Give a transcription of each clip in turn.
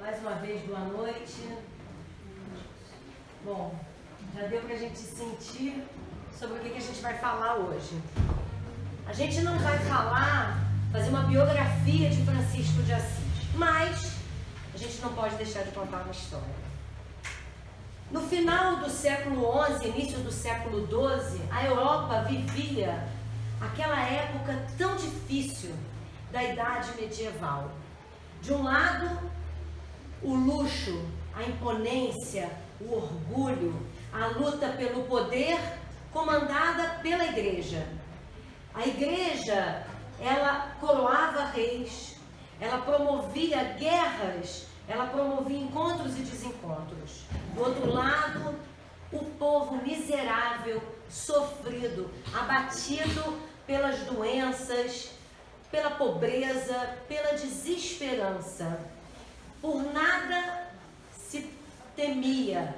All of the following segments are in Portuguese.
Mais uma vez, boa noite. Bom, já deu para a gente sentir sobre o que a gente vai falar hoje. A gente não vai fazer uma biografia de Francisco de Assis, mas a gente não pode deixar de contar uma história. No final do século XI, início do século XII, a Europa vivia aquela época tão difícil da Idade Medieval. De um lado, o luxo, a imponência, o orgulho, a luta pelo poder comandada pela igreja. A igreja, ela coroava reis, ela promovia guerras, ela promovia encontros e desencontros. Do outro lado, o povo miserável, sofrido, abatido pelas doenças, pela pobreza, pela desesperança. Por nada se temia,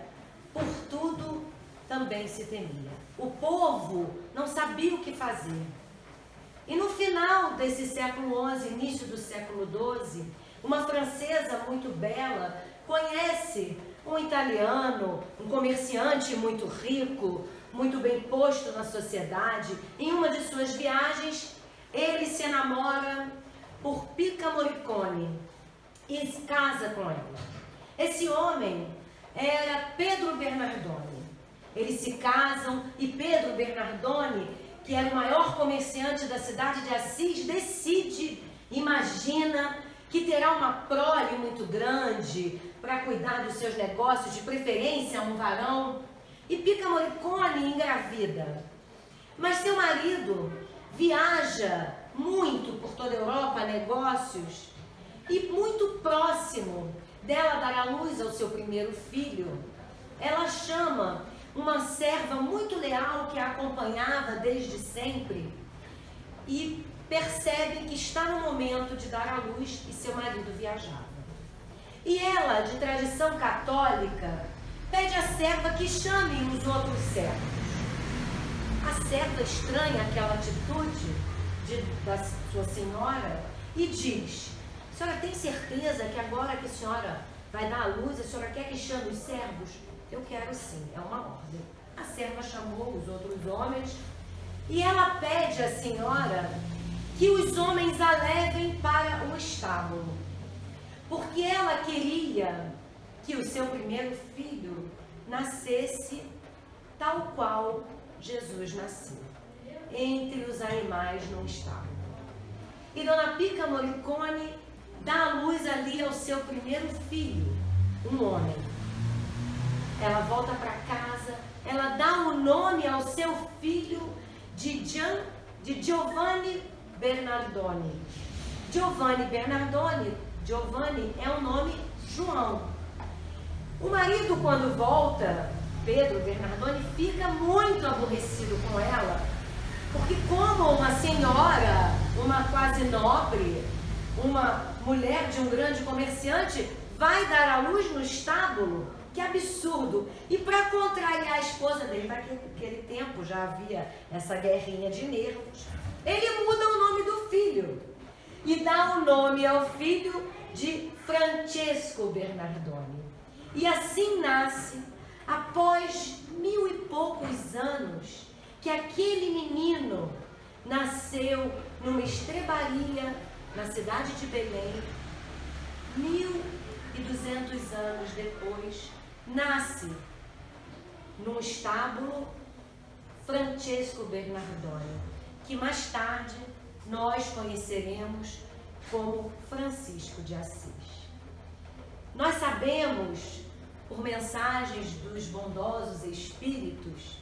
por tudo também se temia. O povo não sabia o que fazer. E no final desse século XI, início do século XII, uma francesa muito bela conhece um italiano, um comerciante muito rico, muito bem posto na sociedade. Em uma de suas viagens, ele se enamora por Pica Morricone e se casa com ela. Esse homem era Pedro Bernardone. Eles se casam e Pedro Bernardone, que era o maior comerciante da cidade de Assis, imagina que terá uma prole muito grande para cuidar dos seus negócios, de preferência um varão. E Pica Morricone engravida. Mas seu marido viaja muito por toda a Europa a negócios e muito próximo dela dar à luz ao seu primeiro filho, ela chama uma serva muito leal que a acompanhava desde sempre e percebe que está no momento de dar à luz e seu marido viajava. E ela, de tradição católica, pede à serva que chame os outros servos. A serva estranha aquela atitude da sua senhora e diz: a senhora tem certeza que agora que a senhora vai dar à luz, a senhora quer que chame os servos? Eu quero sim, é uma ordem. A serva chamou os outros homens e ela pede à senhora que os homens a levem para o estábulo, porque ela queria que o seu primeiro filho nascesse tal qual Jesus nasceu, entre os animais no estábulo. E Dona Pica Morricone dá a luz ali ao seu primeiro filho, um homem. Ela volta para casa, ela dá o nome ao seu filho de Giovanni Bernardone. Giovanni Bernardone, Giovanni é o nome João. O marido, quando volta, Pedro Bernardone, fica muito aborrecido com ela, porque como uma senhora, uma quase nobre, uma mulher de um grande comerciante, vai dar à luz no estábulo? Que absurdo! E para contrariar a esposa dele, naquele tempo já havia essa guerrinha de nervos, ele muda o nome do filho e dá o nome ao filho de Francesco Bernardone. E assim nasce, após 1000 e poucos anos, que aquele menino nasceu numa estrebaria na cidade de Belém. 1200 anos depois, nasce num estábulo Francesco Bernardone, que mais tarde nós conheceremos como Francisco de Assis. Nós sabemos, por mensagens dos bondosos espíritos,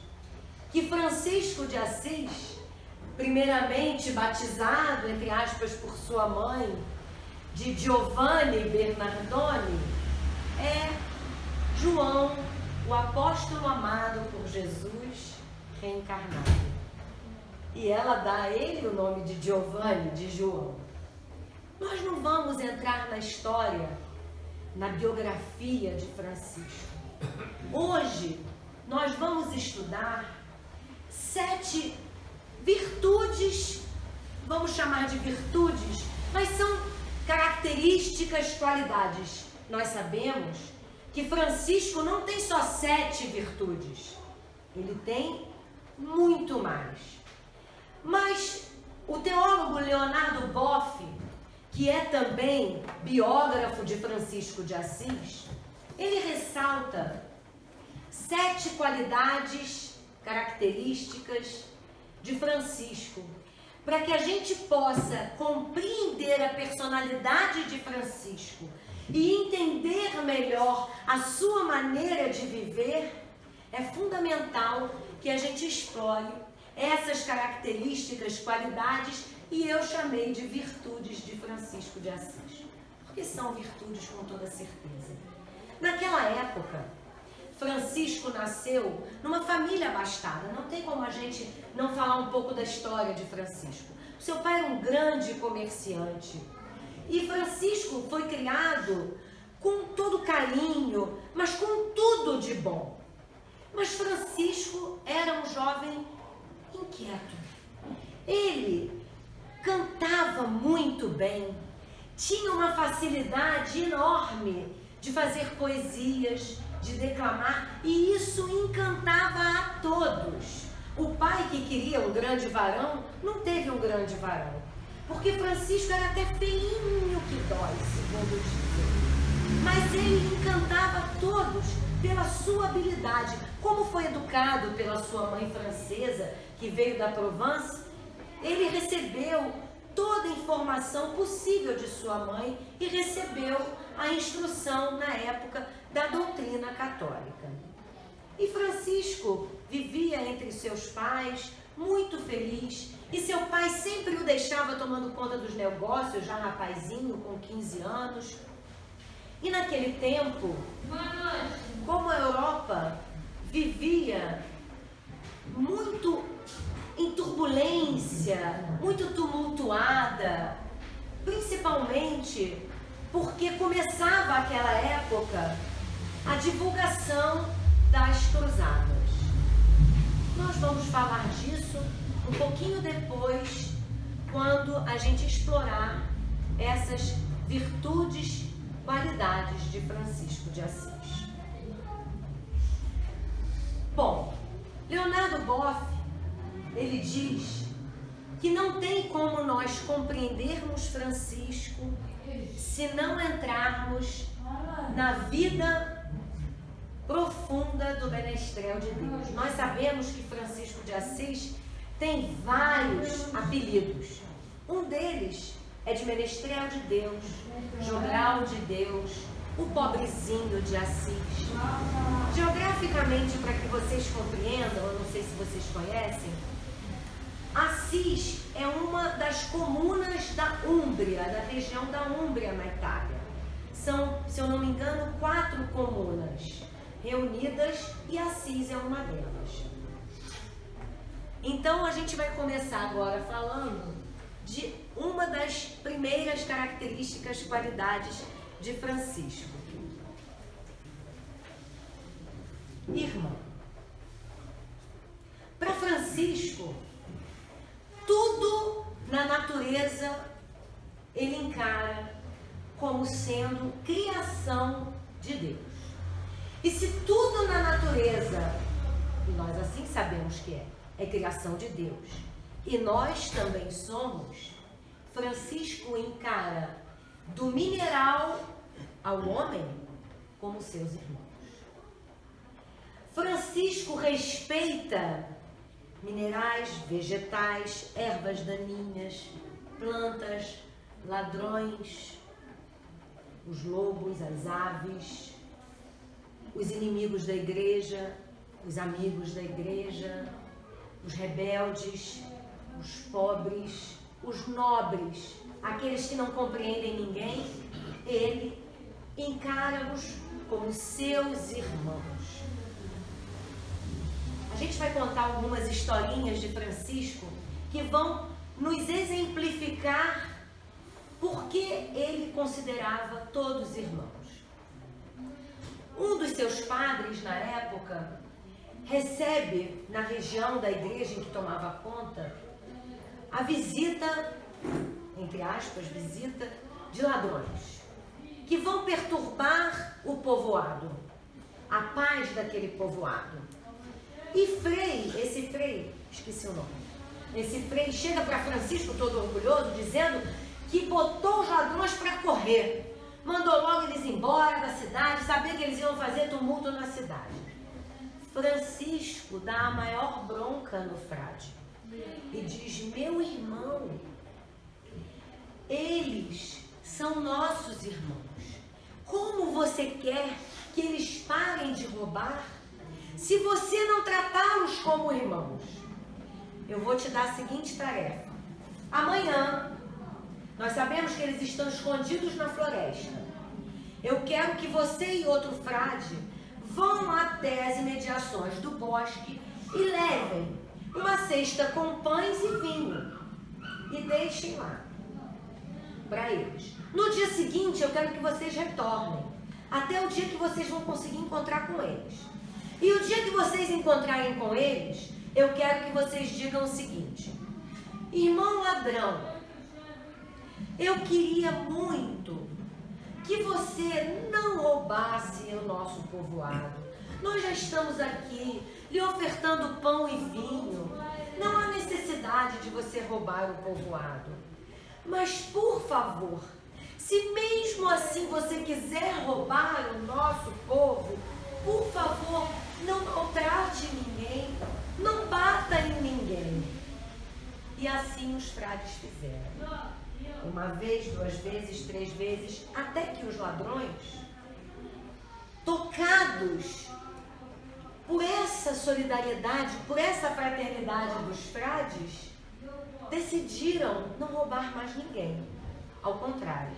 que Francisco de Assis, primeiramente batizado, entre aspas, por sua mãe, de Giovanni Bernardone, é João, o apóstolo amado por Jesus, reencarnado. E ela dá a ele o nome de Giovanni, de João. Nós não vamos entrar na história, na biografia de Francisco. Hoje, nós vamos estudar 7 virtudes, vamos chamar de virtudes, mas são características, qualidades nós sabemos que Francisco não tem só 7 virtudes, ele tem muito mais. Mas o teólogo Leonardo Boff, que é também biógrafo de Francisco de Assis, ele ressalta 7 qualidades características de Francisco, para que a gente possa compreender a personalidade de Francisco e entender melhor a sua maneira de viver. É fundamental que a gente explore essas características, qualidades, e eu chamei de virtudes de Francisco de Assis, porque são virtudes com toda certeza. Naquela época, Francisco nasceu numa família abastada. Não tem como a gente não falar um pouco da história de Francisco. O seu pai era um grande comerciante e Francisco foi criado com todo carinho, mas com tudo de bom. Mas Francisco era um jovem inquieto. Ele cantava muito bem, tinha uma facilidade enorme de fazer poesias, de declamar, e isso encantava a todos. O pai, que queria um grande varão, não teve um grande varão, porque Francisco era até feinho que dói, segundo dizem. Mas ele encantava a todos pela sua habilidade. Como foi educado pela sua mãe francesa, que veio da Provence, ele recebeu toda a informação possível de sua mãe e recebeu a instrução na época da doutrina católica. E Francisco vivia entre seus pais, muito feliz, e seu pai sempre o deixava tomando conta dos negócios, já rapazinho, com 15 anos. E naquele tempo, como a Europa vivia muito em turbulência, muito tumultuada, principalmente porque começava aquela época a divulgação das cruzadas. Nós vamos falar disso um pouquinho depois, quando a gente explorar essas virtudes, qualidades de Francisco de Assis. Bom, Leonardo Boff, ele diz que não tem como nós compreendermos Francisco se não entrarmos na vida profunda do menestrel de Deus. Nós sabemos que Francisco de Assis tem vários apelidos. Um deles é de menestrel de Deus, jogral de Deus, o pobrezinho de Assis. Geograficamente, para que vocês compreendam, eu não sei se vocês conhecem, Assis é uma das comunas da Úmbria, da região da Úmbria na Itália. São, se eu não me engano, 4 comunas reunidas e Assis é uma delas. Então a gente vai começar agora falando de uma das primeiras características, qualidades de Francisco. Irmão. Para Francisco, tudo na natureza ele encara como sendo criação de Deus. E se tudo na natureza, e nós assim sabemos que é criação de Deus, e nós também somos, Francisco encara do mineral ao homem como seus irmãos. Francisco respeita minerais, vegetais, ervas daninhas, plantas, ladrões, os lobos, as aves, os inimigos da igreja, os amigos da igreja, os rebeldes, os pobres, os nobres, aqueles que não compreendem ninguém, ele encara-os como seus irmãos. A gente vai contar algumas historinhas de Francisco que vão nos exemplificar por que ele considerava todos irmãos. Um dos seus padres, na época, recebe, na região da igreja em que tomava conta, a visita, entre aspas, visita de ladrões, que vão perturbar o povoado, a paz daquele povoado. E esse Frei, esqueci o nome, esse Frei chega para Francisco todo orgulhoso, dizendo que botou os ladrões para correr, mandou logo eles embora da cidade, sabia que eles iam fazer tumulto na cidade. Francisco dá a maior bronca no frade e diz: meu irmão, eles são nossos irmãos. Como você quer que eles parem de roubar se você não tratá-los como irmãos? Eu vou te dar a seguinte tarefa. Amanhã, nós sabemos que eles estão escondidos na floresta. Eu quero que você e outro frade vão até as imediações do bosque e levem uma cesta com pães e vinho e deixem lá para eles. No dia seguinte, eu quero que vocês retornem até o dia que vocês vão conseguir encontrar com eles. E o dia que vocês encontrarem com eles, eu quero que vocês digam o seguinte: irmão ladrão, eu queria muito que você não roubasse o nosso povoado. Nós já estamos aqui lhe ofertando pão e vinho. Não há necessidade de você roubar o povoado. Mas, por favor, se mesmo assim você quiser roubar o nosso povo, por favor, não maltrate ninguém, não bata em ninguém. E assim os frades fizeram. Uma vez, 2 vezes, 3 vezes, até que os ladrões, tocados por essa solidariedade, por essa fraternidade dos frades, decidiram não roubar mais ninguém. Ao contrário,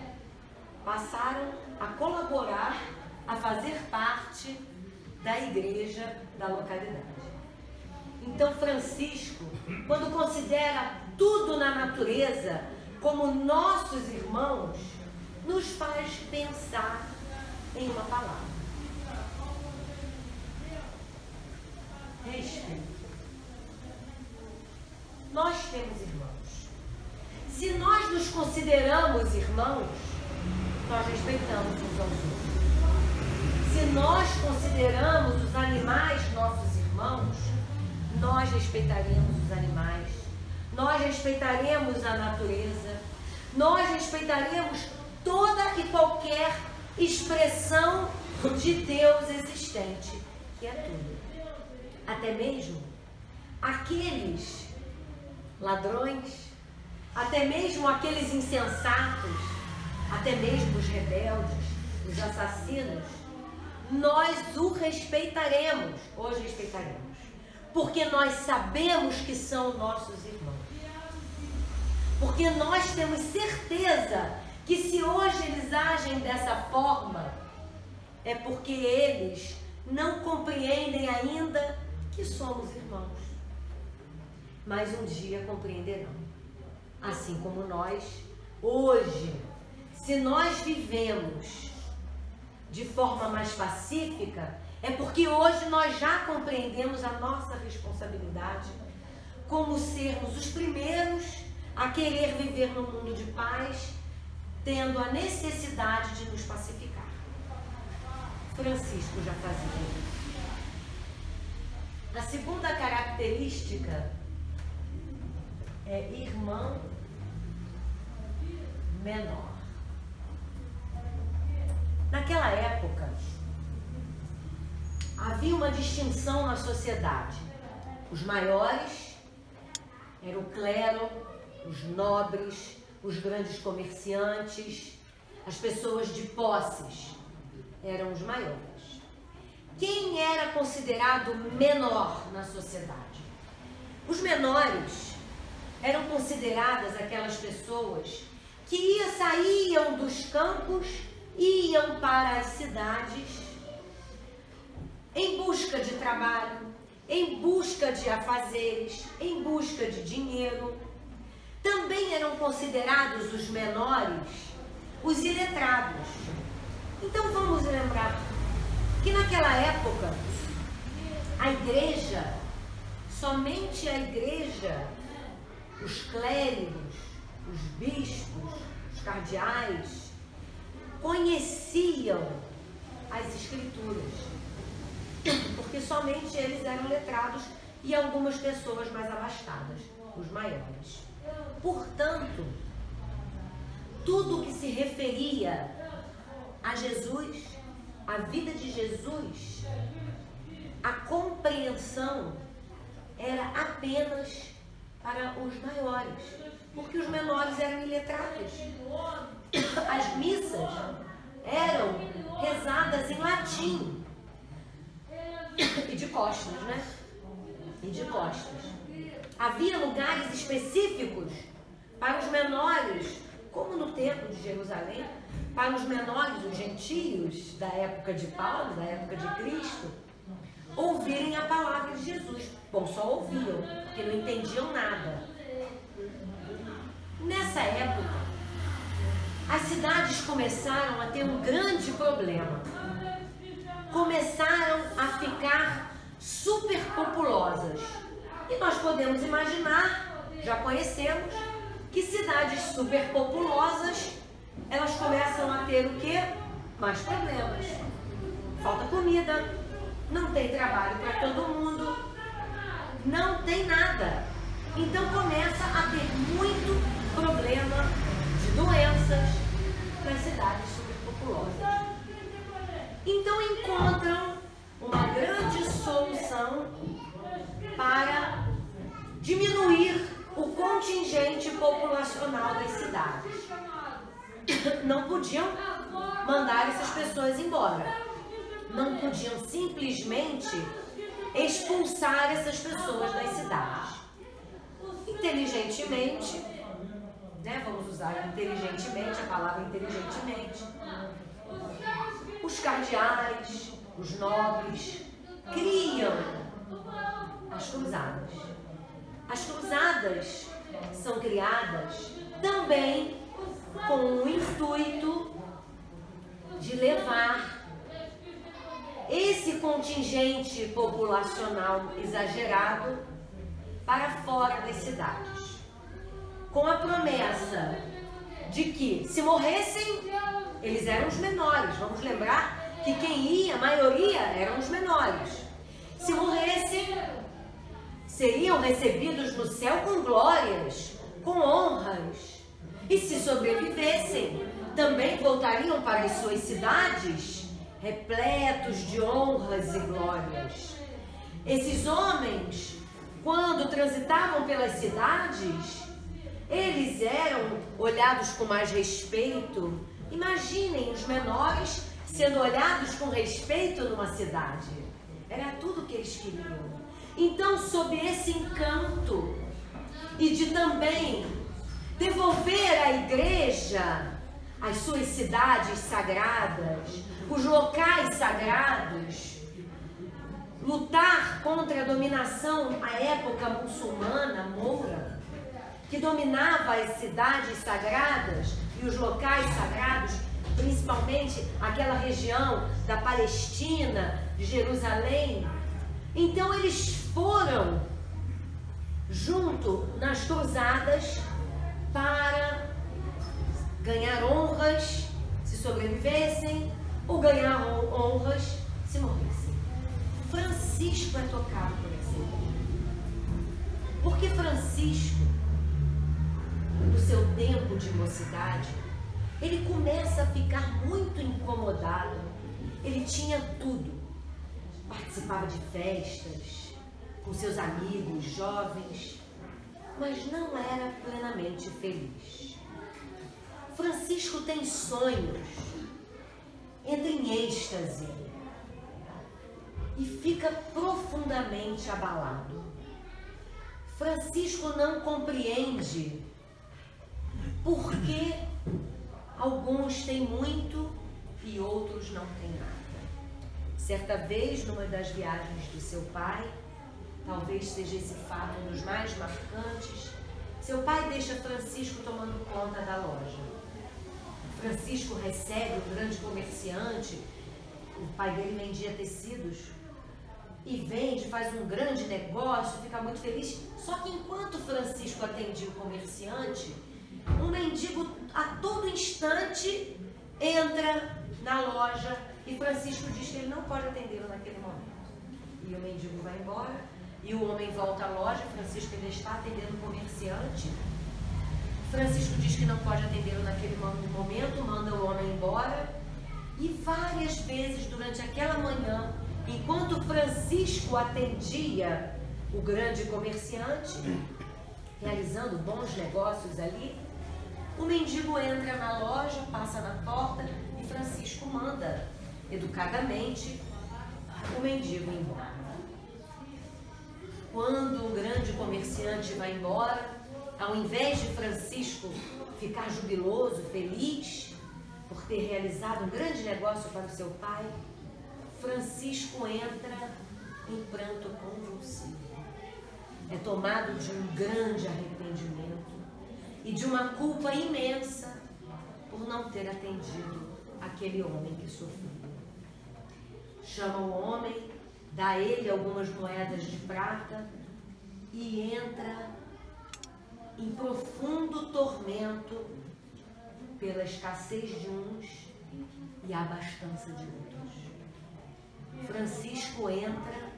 passaram a colaborar, a fazer parte da igreja da localidade. Então Francisco, quando considera tudo na natureza como nossos irmãos, nos faz pensar em uma palavra: respeito. Nós temos irmãos. Se nós nos consideramos irmãos, nós respeitamos uns aos outros. Se nós consideramos os animais nossos irmãos, nós respeitaremos os animais, nós respeitaremos a natureza, nós respeitaremos toda e qualquer expressão de Deus existente, que é tudo. Até mesmo aqueles ladrões, até mesmo aqueles insensatos, até mesmo os rebeldes, os assassinos, nós o respeitaremos, os respeitaremos, porque nós sabemos que são nossos irmãos. Porque nós temos certeza que se hoje eles agem dessa forma, é porque eles não compreendem ainda que somos irmãos. Mas um dia compreenderão. Assim como nós, hoje, se nós vivemos de forma mais pacífica, é porque hoje nós já compreendemos a nossa responsabilidade como sermos os primeiros a querer viver num mundo de paz, tendo a necessidade de nos pacificar. Francisco já fazia isso. A segunda característica é irmão menor. Naquela época, havia uma distinção na sociedade. Os maiores eram o clero, os nobres, os grandes comerciantes, as pessoas de posses eram os maiores. Quem era considerado menor na sociedade? Os menores eram consideradas aquelas pessoas que saíam dos campos e iam para as cidades em busca de trabalho, em busca de afazeres, em busca de dinheiro. Também eram considerados os menores os iletrados. Então vamos lembrar que naquela época a igreja, somente a igreja, os clérigos, os bispos, os cardeais, conheciam as escrituras, porque somente eles eram letrados e algumas pessoas mais abastadas, os maiores. Portanto, tudo que se referia a Jesus, a vida de Jesus, a compreensão era apenas para os maiores, porque os menores eram iletrados. As missas eram rezadas em latim e de costas, né? E de costas. Havia lugares específicos para os menores, como no templo de Jerusalém, para os menores, os gentios da época de Paulo, da época de Cristo, ouvirem a palavra de Jesus. Bom, só ouviam, porque não entendiam nada. Nessa época, as cidades começaram a ter um grande problema. Começaram a ficar superpopulosas. E nós podemos imaginar, já conhecemos, que cidades superpopulosas, elas começam a ter o quê? Mais problemas. Falta comida, não tem trabalho para todo mundo, não tem nada. Então começa a ter muito problema de doenças nas cidades superpopulosas. Então encontram uma grande solução para diminuir o contingente populacional das cidades. Não podiam mandar essas pessoas embora. Não podiam simplesmente expulsar essas pessoas das cidades. Inteligentemente, né, vamos usar inteligentemente, a palavra inteligentemente, os cardeais, os nobres, criam as cruzadas. As cruzadas são criadas também com o intuito de levar esse contingente populacional exagerado para fora das cidades, com a promessa de que, se morressem, eles eram os menores. Vamos lembrar que quem ia, a maioria, eram os menores. Se morressem, seriam recebidos no céu com glórias, com honras. E se sobrevivessem, também voltariam para as suas cidades, repletos de honras e glórias. Esses homens, quando transitavam pelas cidades, eles eram olhados com mais respeito. Imaginem os menores sendo olhados com respeito numa cidade. Era tudo o que eles queriam. Então, sob esse encanto e de também devolver à igreja as suas cidades sagradas, os locais sagrados, lutar contra a dominação, a época muçulmana, moura, que dominava as cidades sagradas e os locais sagrados, principalmente aquela região da Palestina, de Jerusalém. Então eles foram junto nas cruzadas para ganhar honras se sobrevivessem ou ganhar honras se morressem. Francisco é tocado por essa ideia. Porque Francisco, no seu tempo de mocidade, ele começa a ficar muito incomodado. Ele tinha tudo. Participava de festas com seus amigos jovens, mas não era plenamente feliz. Francisco tem sonhos, entra em êxtase e fica profundamente abalado. Francisco não compreende por que alguns têm muito e outros não têm nada. Certa vez, numa das viagens de seu pai, talvez seja esse fato um dos mais marcantes, seu pai deixa Francisco tomando conta da loja. Francisco recebe um grande comerciante, o pai dele vendia tecidos, e vende, faz um grande negócio, fica muito feliz. Só que enquanto Francisco atendia o comerciante, um mendigo a todo instante entra na loja e E Francisco diz que ele não pode atendê-lo naquele momento. E o mendigo vai embora, e o homem volta à loja. Francisco ainda está atendendo o comerciante. Francisco diz que não pode atendê-lo naquele momento, manda o homem embora. E várias vezes durante aquela manhã, enquanto Francisco atendia o grande comerciante, realizando bons negócios ali, o mendigo entra na loja, passa na porta e Francisco manda, educadamente, o mendigo ir embora. Quando o grande comerciante vai embora, ao invés de Francisco ficar jubiloso, feliz, por ter realizado um grande negócio para o seu pai, Francisco entra em pranto convulsivo. É tomado de um grande arrependimento e de uma culpa imensa por não ter atendido aquele homem que sofreu. Chama o homem, dá a ele algumas moedas de prata e entra em profundo tormento pela escassez de uns e a abastança de outros. Francisco entra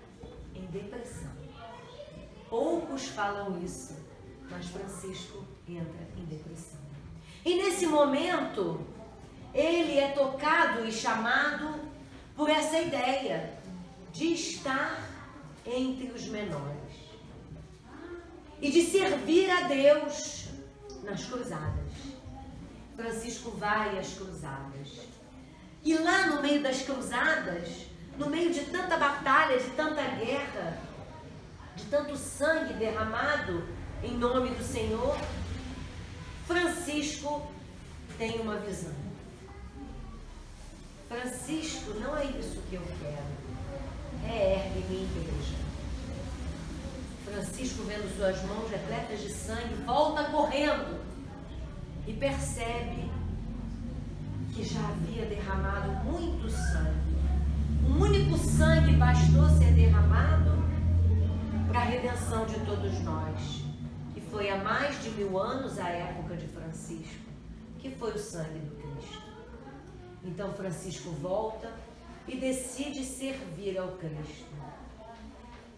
em depressão. Poucos falam isso, mas Francisco entra em depressão. E nesse momento, ele é tocado e chamado por essa ideia de estar entre os menores e de servir a Deus nas cruzadas. Francisco vai às cruzadas. E lá no meio das cruzadas, no meio de tanta batalha, de tanta guerra, de tanto sangue derramado em nome do Senhor, Francisco tem uma visão. Francisco, não é isso que eu quero. Ergue-me, igreja. Francisco, vendo suas mãos repletas de sangue, volta correndo e percebe que já havia derramado muito sangue. Um único sangue bastou ser derramado para a redenção de todos nós, que foi há mais de 1000 anos a época de Francisco, que foi o sangue do Cristo. Então Francisco volta e decide servir ao Cristo.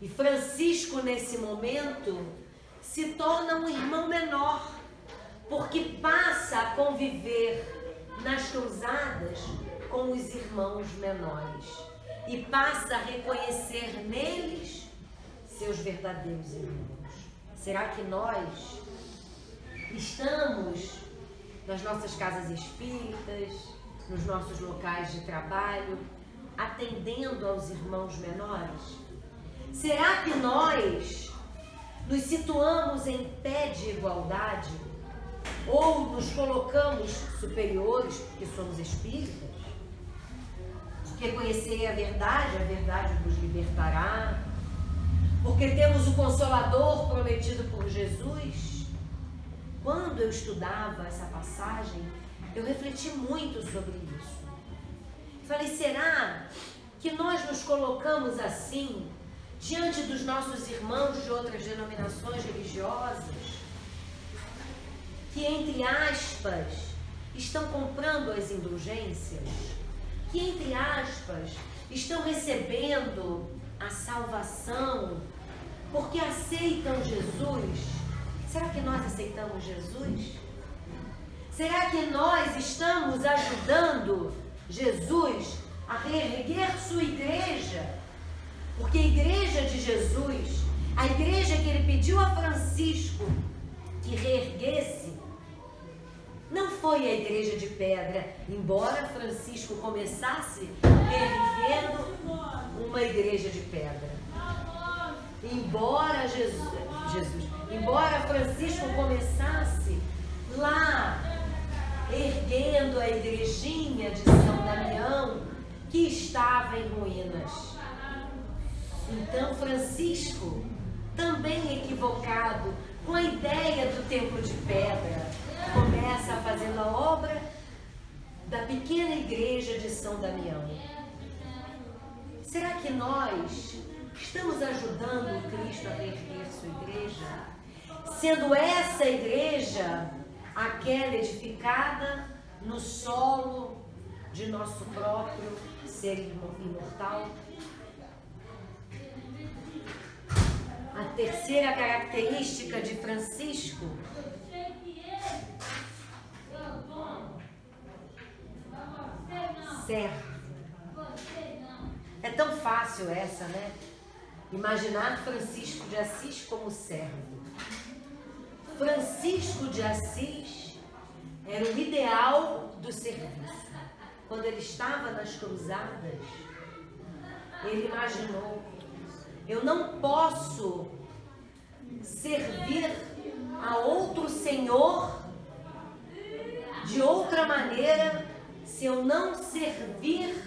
E Francisco, nesse momento, se torna um irmão menor, porque passa a conviver nas cruzadas com os irmãos menores e passa a reconhecer neles seus verdadeiros irmãos. Será que nós estamos nas nossas casas espíritas, nos nossos locais de trabalho, atendendo aos irmãos menores? Será que nós nos situamos em pé de igualdade ou nos colocamos superiores porque somos espíritas? Porque conhecerei a verdade vos libertará. Porque temos o Consolador prometido por Jesus. Quando eu estudava essa passagem, eu refleti muito sobre isso. Falei, será que nós nos colocamos assim diante dos nossos irmãos de outras denominações religiosas, que, entre aspas, estão comprando as indulgências, que, entre aspas, estão recebendo a salvação porque aceitam Jesus? Será que nós aceitamos Jesus? Será que nós estamos ajudando Jesus a reerguer sua igreja? Porque a igreja de Jesus, a igreja que ele pediu a Francisco que reerguesse, não foi a igreja de pedra, embora Francisco começasse erguendo uma igreja de pedra. Embora embora Francisco começasse lá erguendo a igrejinha de São Damião, que estava em ruínas. Então Francisco, também equivocado com a ideia do templo de pedra, começa fazendo a obra da pequena igreja de São Damião. Será que nós estamos ajudando o Cristo a reerguer sua igreja? Sendo essa igreja aquela edificada no solo de nosso próprio ser imortal. A terceira característica de Francisco servo. É tão fácil essa, né? Imaginar Francisco de Assis como servo. Francisco de Assis era o ideal do serviço. Quando ele estava nas cruzadas, ele imaginou: eu não posso servir a outro senhor de outra maneira se eu não servir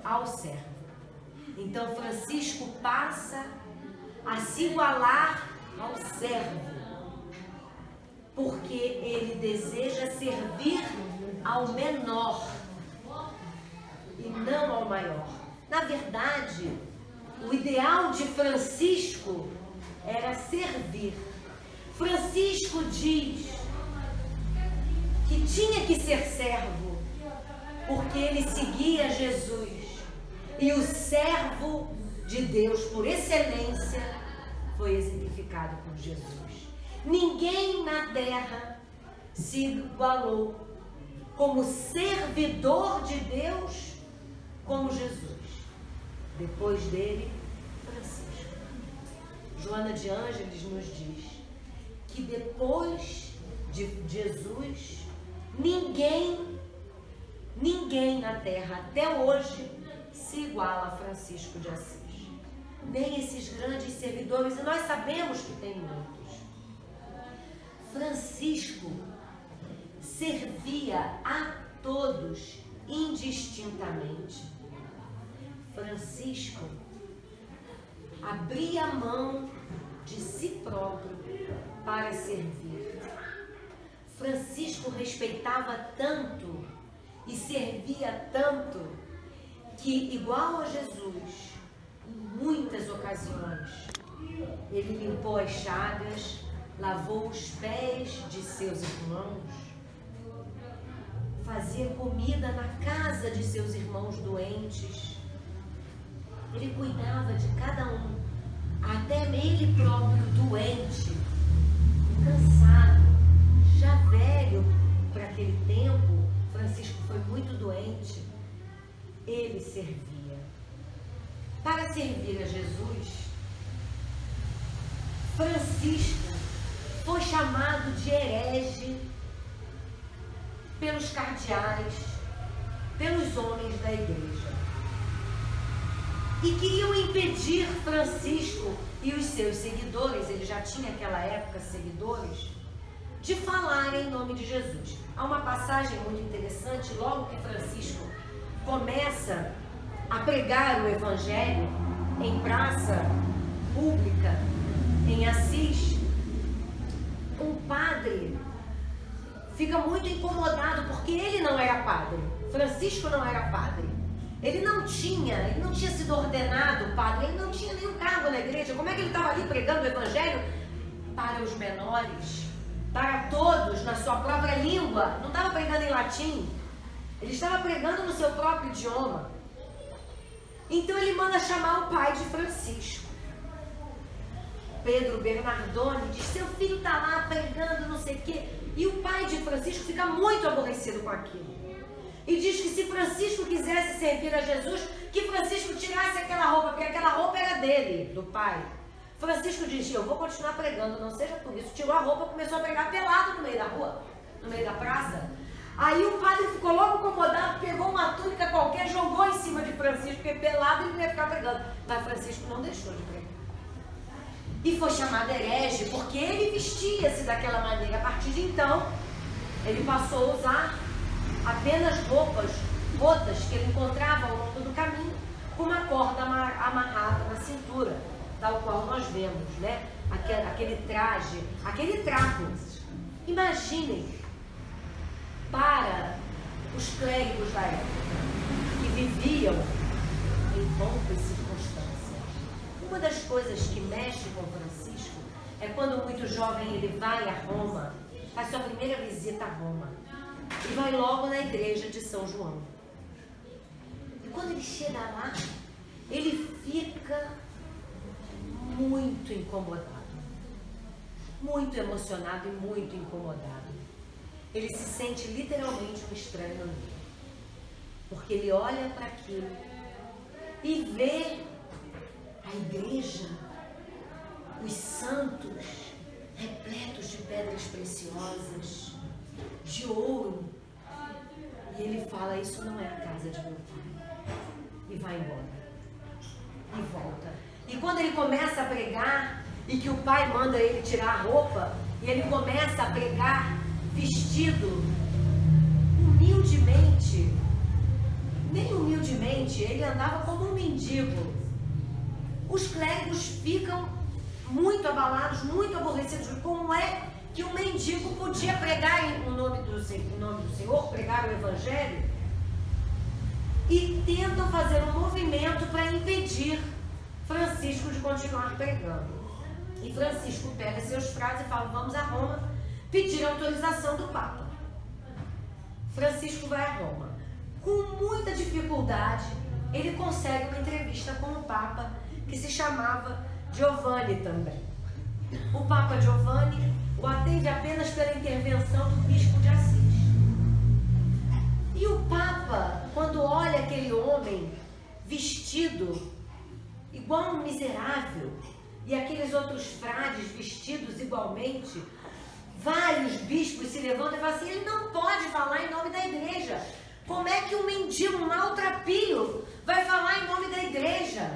ao servo. Então Francisco passa a se igualar ao servo, porque ele deseja servir ao menor e não ao maior. Na verdade, o ideal de Francisco era servir. Francisco diz que tinha que ser servo, porque ele seguia Jesus. E o servo de Deus, por excelência, foi exemplificado por Jesus. Ninguém na terra se igualou como servidor de Deus como Jesus. Depois dele, Francisco. Joana de Ângeles nos diz que depois de Jesus, ninguém na terra até hoje se iguala a Francisco de Assis. Nem esses grandes servidores, e nós sabemos que tem muitos. Francisco servia a todos indistintamente. Francisco abria mão de si próprio para servir. Francisco respeitava tanto e servia tanto que, igual a Jesus, em muitas ocasiões, ele limpou as chagas, lavou os pés de seus irmãos, fazia comida na casa de seus irmãos doentes. Ele cuidava de cada um, até ele próprio doente, cansado, já velho para aquele tempo. Francisco foi muito doente. Ele servia. Para servir a Jesus, Francisco foi chamado de herege pelos cardeais, pelos homens da igreja. E queriam impedir Francisco e os seus seguidores, ele já tinha naquela época seguidores, de falar em nome de Jesus. Há uma passagem muito interessante, logo que Francisco começa a pregar o evangelho em praça pública, em Assis, um padre fica muito incomodado porque ele não era padre. Francisco não era padre. Ele não tinha sido ordenado padre, ele não tinha nenhum cargo na igreja. Como é que ele estava ali pregando o evangelho para os menores, para todos, na sua própria língua? Não estava pregando em latim, ele estava pregando no seu próprio idioma. Então ele manda chamar o pai de Francisco, Pedro Bernardone, diz: seu filho está lá pregando não sei o quê. E o pai de Francisco fica muito aborrecido com aquilo. E diz que se Francisco quisesse servir a Jesus, que Francisco tirasse aquela roupa, porque aquela roupa era dele, do pai. Francisco diz: eu vou continuar pregando, não seja por isso. Tirou a roupa e começou a pregar pelado no meio da rua, no meio da praça. Aí o padre ficou logo incomodado, pegou uma túnica qualquer, jogou em cima de Francisco, porque pelado ele não ia ficar pregando. Mas Francisco não deixou de pregar. E foi chamado herege, porque ele vestia-se daquela maneira. A partir de então, ele passou a usar apenas roupas rotas que ele encontrava ao longo do caminho, com uma corda amarrada na cintura, tal qual nós vemos, né? Aquele traje, aquele trapo. Imaginem, para os clérigos da época, que viviam em pompa e circunstância, uma das coisas que mexe com Francisco é quando muito jovem ele vai a Roma, faz sua primeira visita a Roma, e vai logo na igreja de São João. ele chega lá, ele fica muito incomodado, muito emocionado e muito incomodado. Ele se sente literalmente um estranho no meio, porque ele olha para aquilo e vê a igreja, os santos repletos de pedras preciosas, de ouro. E ele fala, isso não é a casa de meu pai. E vai embora. E volta. E quando ele começa a pregar, e que o pai manda ele tirar a roupa, e ele começa a pregar vestido humildemente, nem humildemente, ele andava como um mendigo. Os clérigos ficam muito abalados, muito aborrecidos. Como é que um mendigo podia pregar em nome do Senhor, pregar o Evangelho? E tentam fazer um movimento para impedir Francisco de continuar pregando. E Francisco pega seus frades e fala, vamos a Roma pedir autorização do Papa. Francisco vai a Roma. Com muita dificuldade, ele consegue uma entrevista com o Papa, que se chamava Giovanni também. O Papa Giovanni o atende apenas pela intervenção do bispo de Assis. E o Papa, quando olha aquele homem vestido igual um miserável, e aqueles outros frades vestidos igualmente, vários bispos se levantam e falam assim, ele não pode falar em nome da igreja. Como é que um mendigo, um maltrapilho, vai falar em nome da igreja?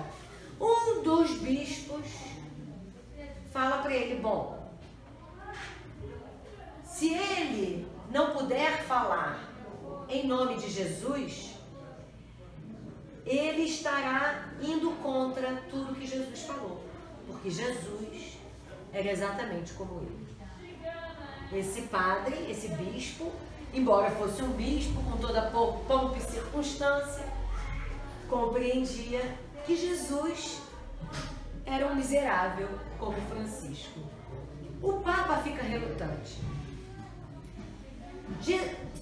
Um dos bispos fala para ele, bom, se ele não puder falar em nome de Jesus, ele estará indo contra tudo que Jesus falou, porque Jesus era exatamente como ele. Esse padre, esse bispo, embora fosse um bispo com toda a pompa e circunstância, compreendia que Jesus era um miserável como Francisco. O Papa fica relutante.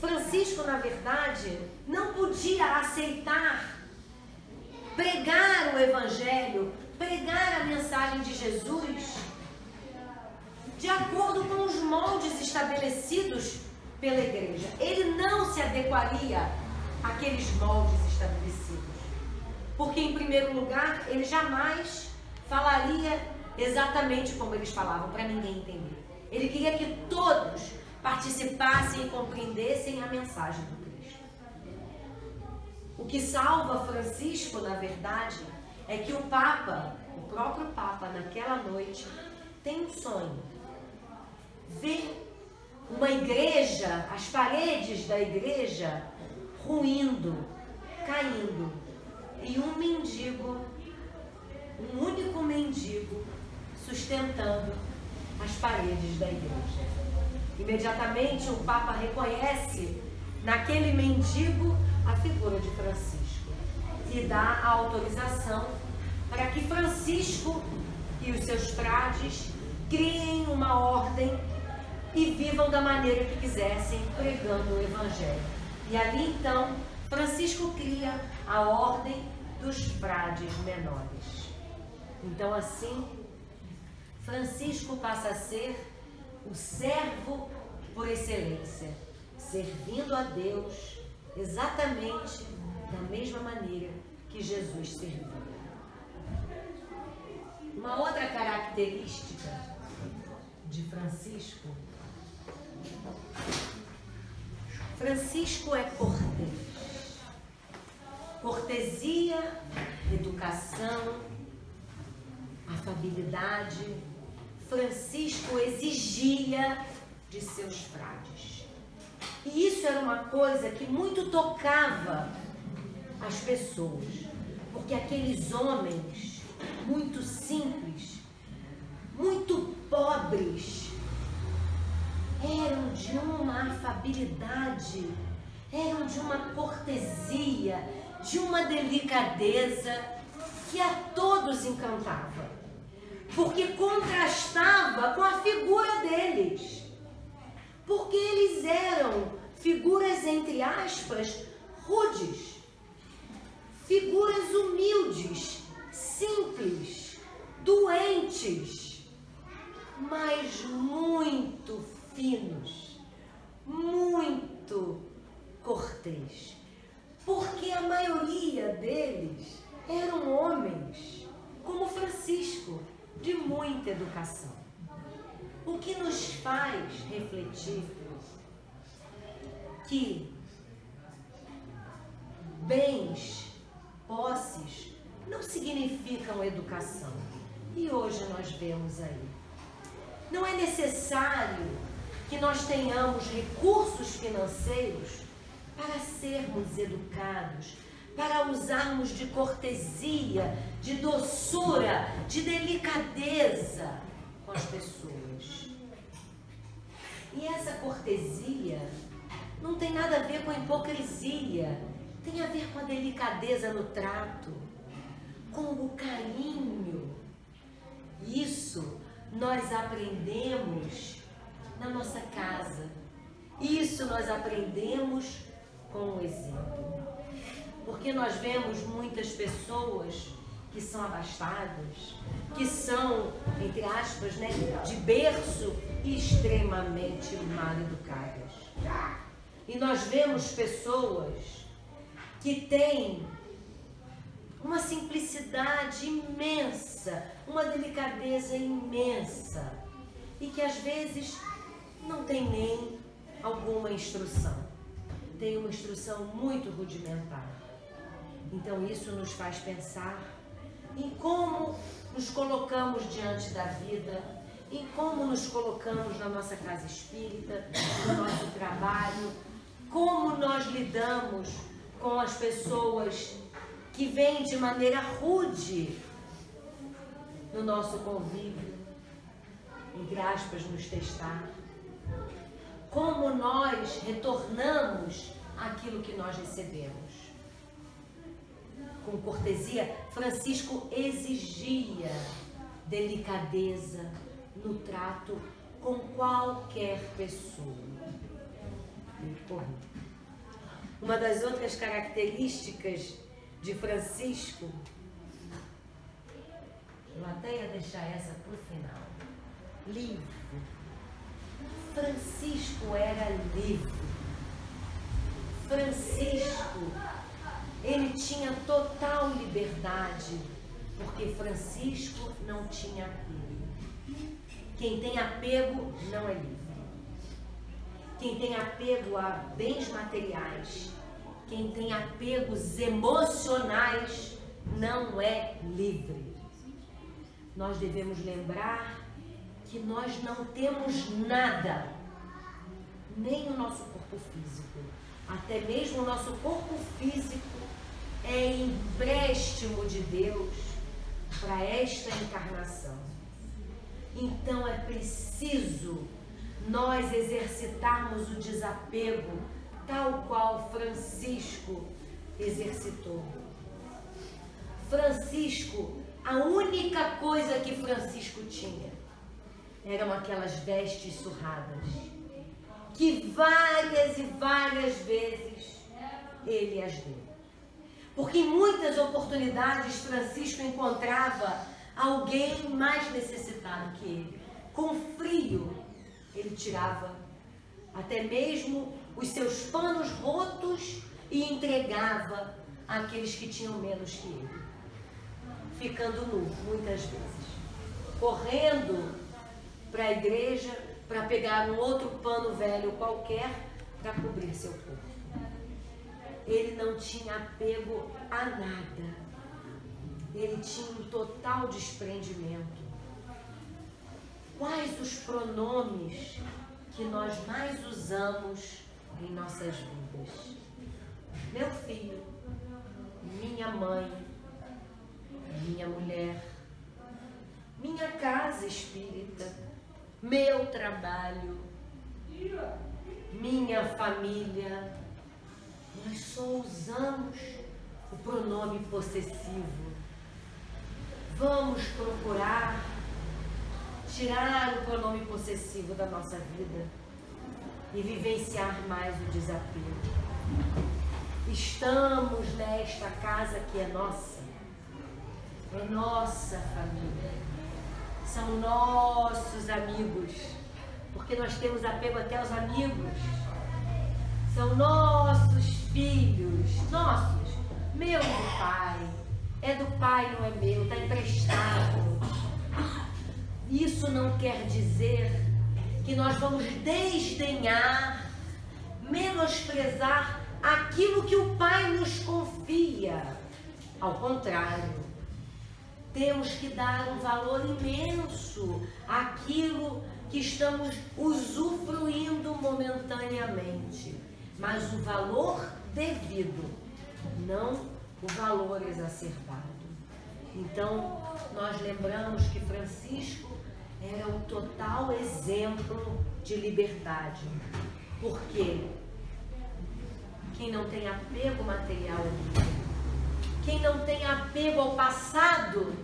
Francisco, na verdade, não podia aceitar pregar o Evangelho, pregar a mensagem de Jesus de acordo com os moldes estabelecidos pela igreja. Ele não se adequaria àqueles moldes estabelecidos. Porque, em primeiro lugar, ele jamais falaria exatamente como eles falavam, para ninguém entender. Ele queria que todos participassem e compreendessem a mensagem do Cristo. O que salva Francisco, na verdade, é que o Papa, o próprio Papa, naquela noite, tem um sonho. Vê uma igreja, as paredes da igreja ruindo, caindo, e um mendigo, um único mendigo, sustentando as paredes da igreja. Imediatamente o Papa reconhece naquele mendigo a figura de Francisco e dá a autorização para que Francisco e os seus frades criem uma ordem e vivam da maneira que quisessem, pregando o Evangelho. E ali então Francisco cria a ordem dos frades menores. Então assim Francisco passa a ser o servo por excelência, servindo a Deus exatamente da mesma maneira que Jesus serviu. Uma outra característica de Francisco, Francisco é cortês. Cortesia, educação, afabilidade, Francisco exigia de seus frades. E isso era uma coisa que muito tocava as pessoas, porque aqueles homens muito simples, muito pobres, eram de uma afabilidade, eram de uma cortesia, de uma delicadeza que a todos encantava, porque contrastava com a figura deles, porque eles eram figuras, entre aspas, rudes, figuras humildes, simples, doentes, mas muito finos, muito cortês. Porque a maioria deles eram homens, como Francisco, de muita educação. O que nos faz refletir que bens, posses, não significam educação. E hoje nós vemos aí. Não é necessário que nós tenhamos recursos financeiros para sermos educados, para usarmos de cortesia, de doçura, de delicadeza com as pessoas. E essa cortesia não tem nada a ver com a hipocrisia, tem a ver com a delicadeza no trato, com o carinho. Isso nós aprendemos na nossa casa. Isso nós aprendemos com o exemplo. Porque nós vemos muitas pessoas que são abastadas, que são, entre aspas, né, de berço extremamente mal educadas. E nós vemos pessoas que têm uma simplicidade imensa, uma delicadeza imensa, e que às vezes não tem nem alguma instrução. Tem uma instrução muito rudimentar. Então isso nos faz pensar em como nos colocamos diante da vida, em como nos colocamos na nossa casa espírita, no nosso trabalho, como nós lidamos com as pessoas que vêm de maneira rude no nosso convívio, entre aspas, nos testar. Como nós retornamos aquilo que nós recebemos. Com cortesia, Francisco exigia delicadeza no trato com qualquer pessoa. Uma das outras características de Francisco, eu até ia deixar essa para o final, livre. Francisco era livre. Francisco, ele tinha total liberdade, porque Francisco não tinha apego. Quem tem apego não é livre. Quem tem apego a bens materiais, quem tem apegos emocionais, não é livre. Nós devemos lembrar que nós não temos nada, nem o nosso corpo físico. Até mesmo o nosso corpo físico é empréstimo de Deus para esta encarnação. Então é preciso nós exercitarmos o desapego, tal qual Francisco exercitou. Francisco, a única coisa que Francisco tinha eram aquelas vestes surradas, que várias e várias vezes ele as deu. Porque em muitas oportunidades Francisco encontrava alguém mais necessitado que ele. Com frio, ele tirava até mesmo os seus panos rotos e entregava àqueles que tinham menos que ele. Ficando nu, muitas vezes. Correndo para a igreja para pegar um outro pano velho qualquer para cobrir seu corpo. Ele não tinha apego a nada. Ele tinha um total desprendimento. Quais os pronomes que nós mais usamos em nossas vidas? Meu filho, minha mãe, minha mulher, minha casa espírita, meu trabalho, minha família. Nós só usamos o pronome possessivo. Vamos procurar tirar o pronome possessivo da nossa vida e vivenciar mais o desapego. Estamos nesta casa que é nossa, é nossa família, são nossos amigos, porque nós temos apego até aos amigos, são nossos filhos, nossos, meu do pai, é do pai, não é meu, está emprestado. Isso não quer dizer que nós vamos desdenhar, menosprezar aquilo que o pai nos confia. Ao contrário, temos que dar um valor imenso àquilo que estamos usufruindo momentaneamente, mas o valor devido, não o valor exacerbado. Então, nós lembramos que Francisco era um total exemplo de liberdade, porque quem não tem apego material é livre, quem não tem apego ao passado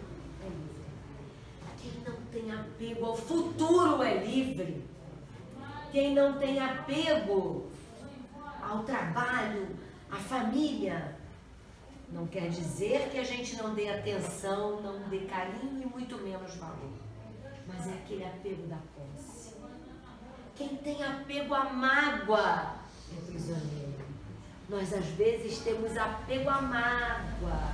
é livre, quem não tem apego ao futuro é livre, quem não tem apego ao trabalho, à família. Não quer dizer que a gente não dê atenção, não dê carinho e muito menos valor, mas é aquele apego da posse. Quem tem apego à mágoa é prisioneiro. Nós às vezes temos apego à mágoa,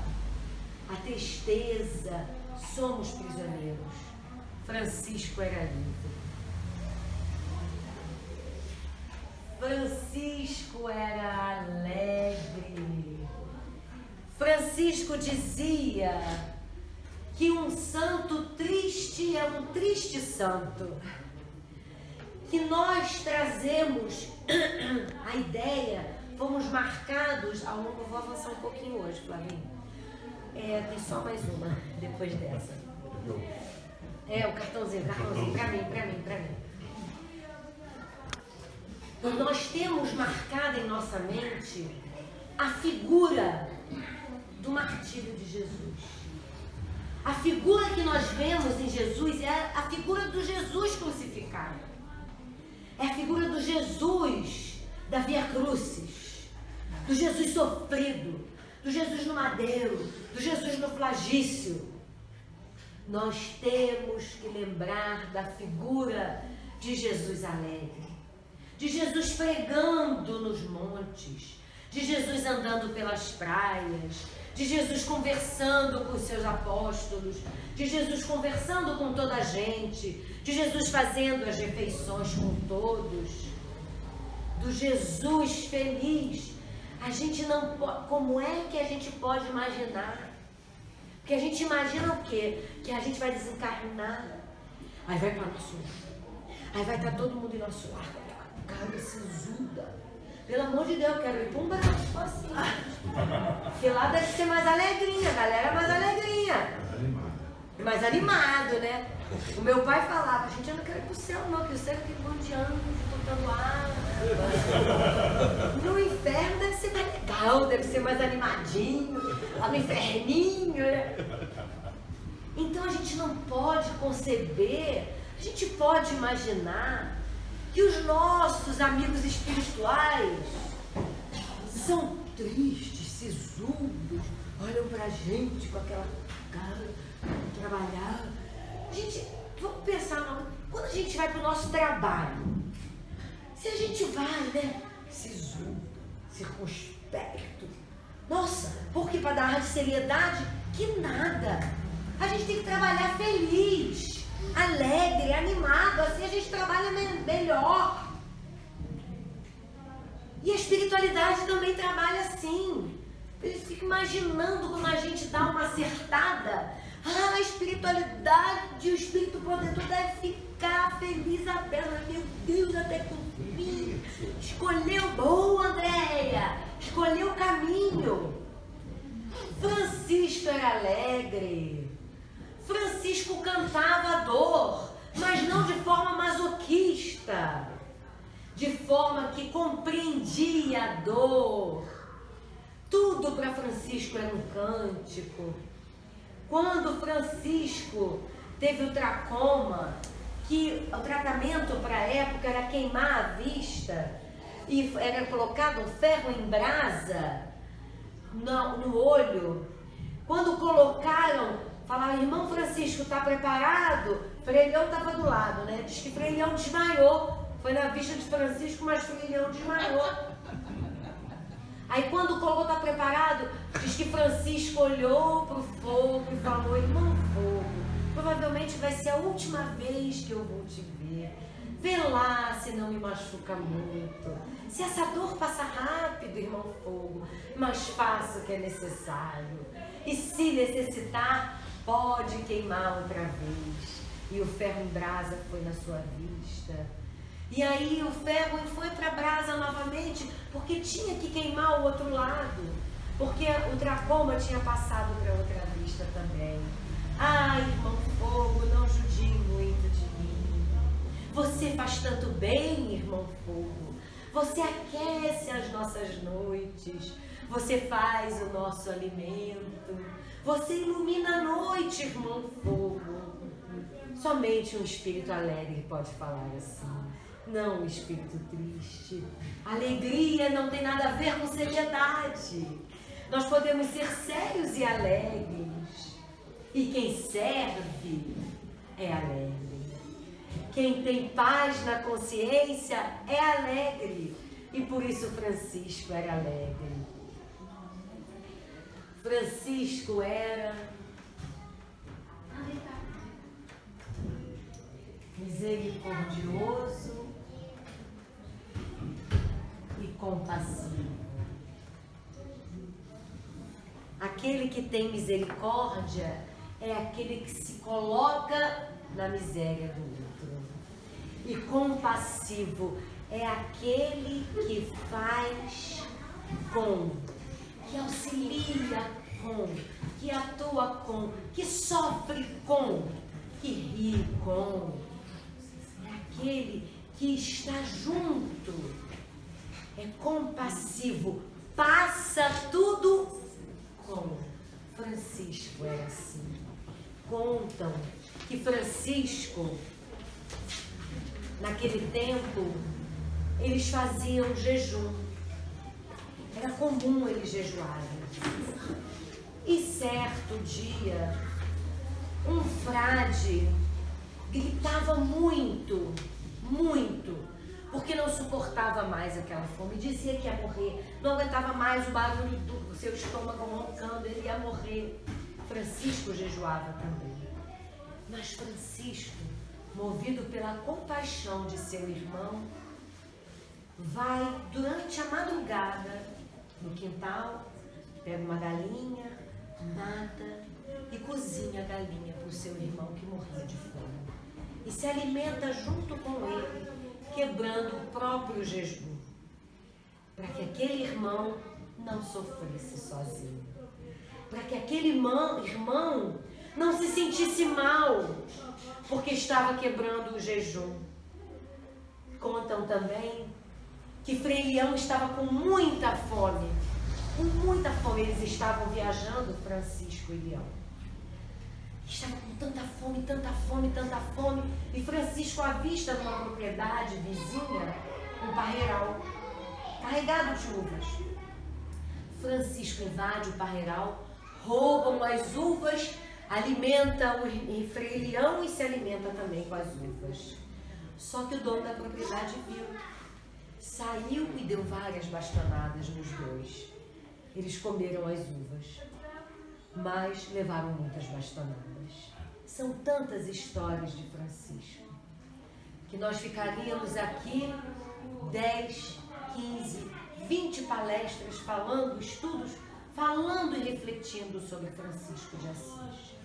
à tristeza, somos prisioneiros. Francisco era livre. Francisco era alegre. Francisco dizia que um santo triste é um triste santo. Que nós trazemos a ideia, fomos marcados ao longo, vou avançar um pouquinho hoje, Flavinho. Tem só mais uma, depois dessa. O cartãozinho, pra mim. Nós temos marcado em nossa mente a figura do martírio de Jesus. A figura que nós vemos em Jesus é a figura do Jesus crucificado. É a figura do Jesus da Via Crucis, do Jesus sofrido, do Jesus no madeiro, do Jesus no flagício. Nós temos que lembrar da figura de Jesus alegre, de Jesus pregando nos montes, de Jesus andando pelas praias, de Jesus conversando com os seus apóstolos, de Jesus conversando com toda a gente, de Jesus fazendo as refeições com todos, do Jesus feliz. A gente não pode, como é que a gente pode imaginar? Porque a gente imagina o quê? Que a gente vai desencarnar, aí vai para nosso lar, aí vai estar todo mundo em nosso lar, cara sisuda. Pelo amor de Deus, eu quero ir para um braço assim. Porque lá deve ser mais alegrinha, a galera é mais alegrinha. Mais animado, né? O meu pai falava, gente, eu não quero ir pro céu não, que o céu fica bandeando, botando ar. No inferno deve ser mais legal, deve ser mais animadinho, lá no inferninho, né? Então a gente não pode conceber, a gente pode imaginar que os nossos amigos espirituais são tristes, sisudos, olham pra gente com aquela cara, trabalhar. Gente, vamos pensar, quando a gente vai pro nosso trabalho, se a gente vai, né, sisudo, circunspecto, nossa, porque para dar ar de seriedade, que nada. A gente tem que trabalhar feliz, alegre, animado, assim a gente trabalha melhor. E a espiritualidade também trabalha assim. Eles ficam imaginando quando a gente dá uma acertada. A espiritualidade, o espírito protetor deve ficar feliz a beça. Meu Deus, até que enfim. Escolheu, boa, Andréia. Escolheu o caminho. Francisco era alegre. Francisco cantava a dor, mas não de forma masoquista, de forma que compreendia a dor. Tudo para Francisco era um cântico. Quando Francisco teve o tracoma, que o tratamento para a época era queimar a vista, e era colocado um ferro em brasa no olho, quando colocaram, Falava, irmão Francisco, tá preparado? Frei Leão estava do lado, né? Diz que Frei Leão desmaiou. Foi na vista de Francisco, mas Frei Leão desmaiou. Aí quando o Cocô tá preparado, diz que Francisco olhou pro fogo e falou, irmão Fogo, provavelmente vai ser a última vez que eu vou te ver. Vê lá se não me machuca muito. Se essa dor passa rápido, irmão Fogo, mas faça o que é necessário. E se necessitar, pode queimar outra vez. E o ferro em brasa foi na sua vista. E aí o ferro foi para a brasa novamente, porque tinha que queimar o outro lado. Porque o tracoma tinha passado para outra vista também. Ai, irmão Fogo, não judie muito de mim. Você faz tanto bem, irmão Fogo. Você aquece as nossas noites. Você faz o nosso alimento. Você ilumina a noite, irmão Fogo. Somente um espírito alegre pode falar assim. Não um espírito triste. Alegria não tem nada a ver com seriedade. Nós podemos ser sérios e alegres. E quem serve é alegre. Quem tem paz na consciência é alegre. E por isso Francisco era alegre. Francisco era misericordioso e compassivo. Aquele que tem misericórdia é aquele que se coloca na miséria do outro. E compassivo é aquele que faz com, que auxilia com, que atua com, que sofre com, que ri com. É aquele que está junto. É compassivo, passa tudo com. Francisco era assim. Contam que Francisco, naquele tempo, eles faziam jejum. Era comum eles jejuarem. E certo dia, um frade gritava muito, porque não suportava mais aquela fome. Dizia que ia morrer, não aguentava mais o barulho do seu estômago roncando, ele ia morrer. Francisco jejuava também. Mas Francisco, movido pela compaixão de seu irmão, vai durante a madrugada no quintal, pega uma galinha, mata e cozinha a galinha para o seu irmão que morria de fome. E se alimenta junto com ele, quebrando o próprio jejum, para que aquele irmão não sofresse sozinho, para que aquele irmão não se sentisse mal, porque estava quebrando o jejum. Contam também que Frei Leão estava com muita fome, eles estavam viajando, Francisco e Leão. Estava com tanta fome, e Francisco avista numa propriedade vizinha um parreiral carregado de uvas. Francisco invade o parreiral, roubam as uvas, alimenta o Frei Leão e se alimenta também com as uvas. Só que o dono da propriedade viu, saiu e deu várias bastonadas nos dois. Eles comeram as uvas, mas levaram muitas bastonadas. São tantas histórias de Francisco, que nós ficaríamos aqui 10, 15, 20 palestras falando, estudos, falando e refletindo sobre Francisco de Assis.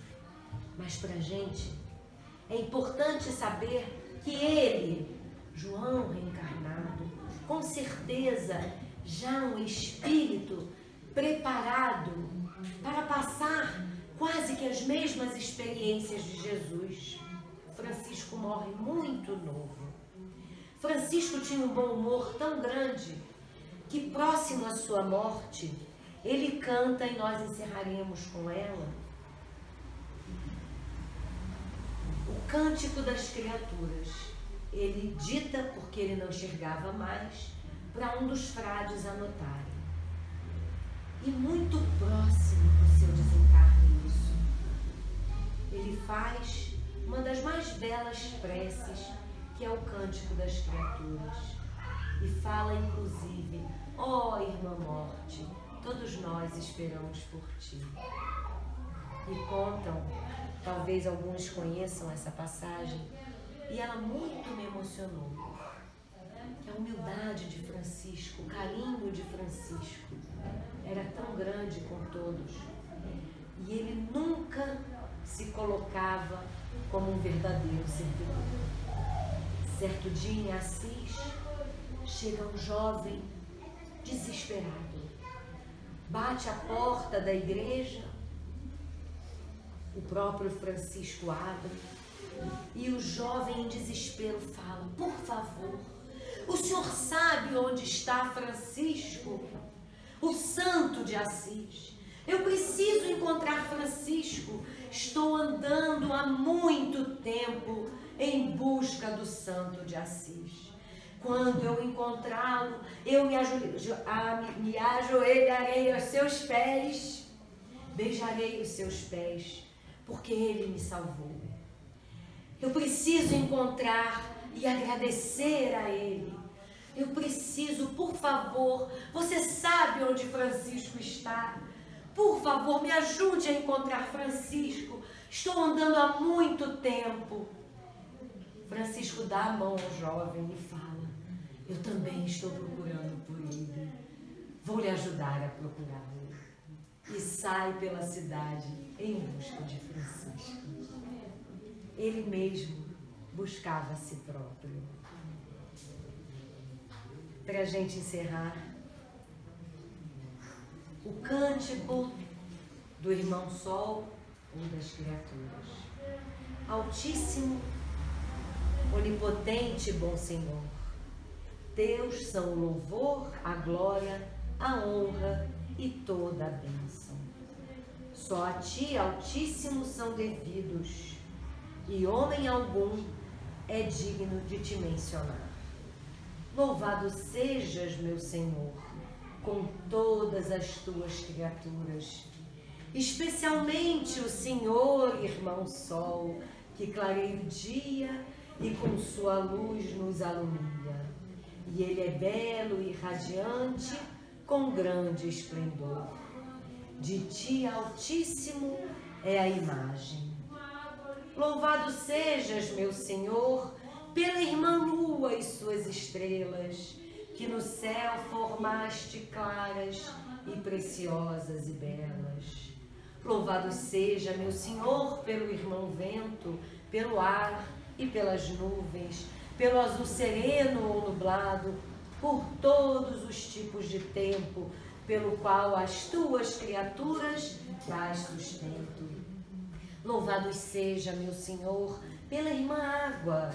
Mas para a gente é importante saber que ele, João reencarnado, com certeza já um espírito preparado para passar quase que as mesmas experiências de Jesus. Francisco morre muito novo. Francisco tinha um bom humor tão grande que, próximo à sua morte, ele canta, e nós encerraremos com ela, o Cântico das Criaturas. Ele dita, porque ele não enxergava mais, para um dos frades anotarem. E muito próximo do seu desencarne isso. das preces, que é o Cântico das Criaturas. E fala, inclusive, ó irmã morte, todos nós esperamos por ti. E contam, talvez alguns conheçam essa passagem, e ela muito me emocionou. A humildade de Francisco, o carinho de Francisco era tão grande com todos. E ele nunca se colocava como um verdadeiro servidor. Certo dia em Assis, chega um jovem desesperado, bate à porta da igreja, o próprio Francisco abre e o jovem em desespero fala: por favor, o senhor sabe onde está Francisco, o santo de Assis? Eu preciso encontrar Francisco. Estou andando há muito tempo em busca do santo de Assis. Quando eu encontrá-lo, eu me ajoelharei aos seus pés, beijarei os seus pés, porque ele me salvou. Eu preciso encontrar e agradecer a ele. Eu preciso, por favor, você sabe onde Francisco está? Por favor, me ajude a encontrar Francisco. Estou andando há muito tempo. Francisco dá a mão ao jovem e fala: eu também estou procurando por ele. Vou lhe ajudar a procurá-lo. E sai pela cidade em busca de Francisco. Ele mesmo buscava a si próprio. Para a gente encerrar, o cântico do Irmão Sol ou das criaturas. Altíssimo, onipotente, bom Senhor, teus são o louvor, a glória, a honra e toda a bênção. Só a ti, Altíssimo, são devidos, e homem algum é digno de te mencionar. Louvado sejas, meu Senhor, com todas as tuas criaturas, especialmente o Senhor, Irmão Sol, que clareia o dia e com sua luz nos alumia. E ele é belo e radiante, com grande esplendor. De ti, Altíssimo, é a imagem. Louvado sejas, meu Senhor, pela irmã lua e suas estrelas, que no céu formaste claras e preciosas e belas. Louvado seja, meu Senhor, pelo irmão vento, pelo ar e pelas nuvens, pelo azul sereno ou nublado, por todos os tipos de tempo, pelo qual as tuas criaturas dás sustento. Louvado seja, meu Senhor, pela irmã água,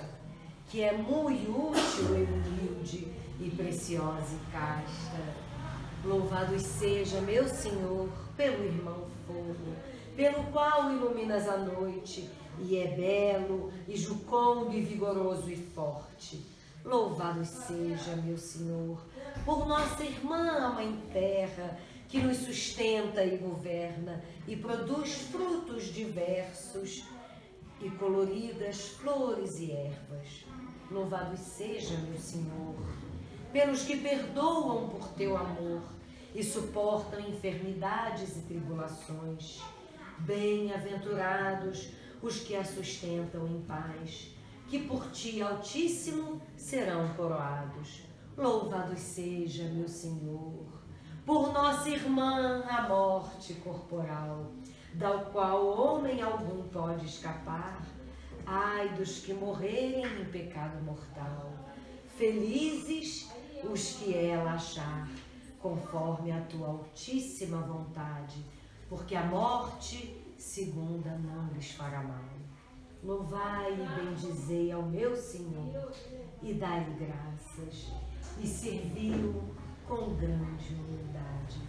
que é muito útil e humilde e preciosa e casta. Louvado seja, meu Senhor, pelo irmão fogo, pelo qual iluminas a noite, e é belo, e jucundo, e vigoroso, e forte. Louvado seja, meu Senhor, por nossa irmã, a Mãe Terra, que nos sustenta e governa, e produz frutos diversos, e coloridas flores e ervas. Louvado seja, meu Senhor, pelos que perdoam por teu amor e suportam enfermidades e tribulações. Bem-aventurados os que a sustentam em paz, que por ti, Altíssimo, serão coroados. Louvado seja, meu Senhor, por nossa irmã, a morte corporal, da qual homem algum pode escapar. Ai dos que morrerem em pecado mortal, felizes os que ela achar, conforme a tua altíssima vontade, porque a morte segunda não lhes fará mal. Louvai e bendizei ao meu Senhor, e dai-lhe graças, e servi-o com grande humildade.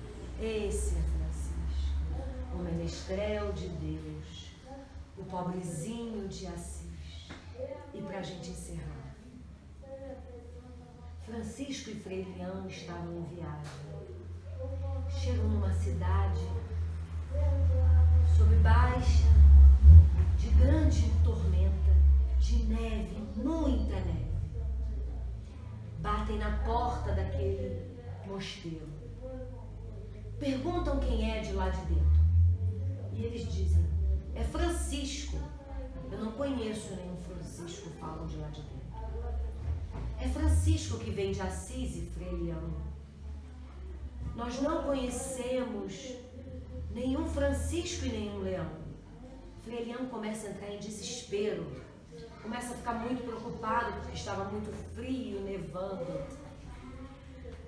Esse é Francisco, o menestrel de Deus, o pobrezinho de Assis. E para a gente encerrar, Francisco e Frei Leão estavam em viagem. Chegam numa cidade sob baixa de grande tormenta, de neve. na porta daquele mosteiro. Perguntam quem é de lá de dentro. E eles dizem, é Francisco. Eu não conheço nenhum Francisco, falam de lá de dentro. É Francisco que vem de Assis e Frei Leão. Nós não conhecemos nenhum Francisco e nenhum Leão. Frei Leão começa a entrar em desespero. Começa a ficar muito preocupado porque estava muito frio, nevando.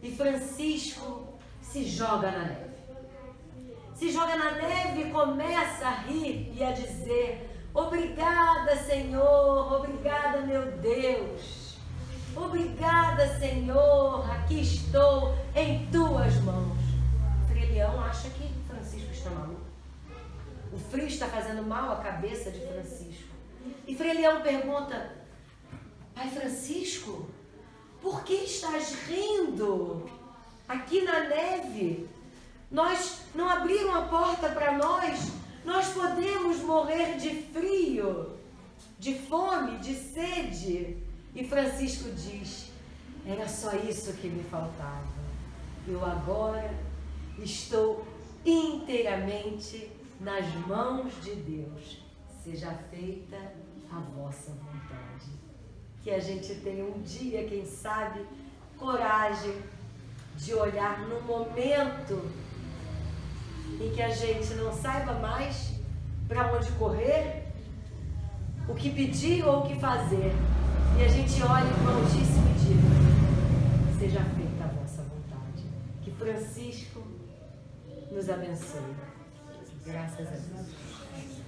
E Francisco se joga na neve. Se joga na neve e começa a rir e a dizer, obrigada, Senhor, obrigada, meu Deus. Obrigada, Senhor, aqui estou em tuas mãos. O Frei Leão acha que Francisco está maluco. O frio está fazendo mal à cabeça de Francisco. E Frei Leão pergunta, Pai Francisco, por que estás rindo aqui na neve? Nós não abriram a porta para nós. Nós podemos morrer de frio, de fome, de sede. E Francisco diz, era só isso que me faltava. Eu agora estou inteiramente nas mãos de Deus. Seja feita a vossa vontade. Que a gente tenha um dia, quem sabe, coragem de olhar no momento em que a gente não saiba mais para onde correr, o que pedir ou o que fazer. E a gente olha com o Altíssimo e diga, seja feita a vossa vontade. Que Francisco nos abençoe. Graças a Deus.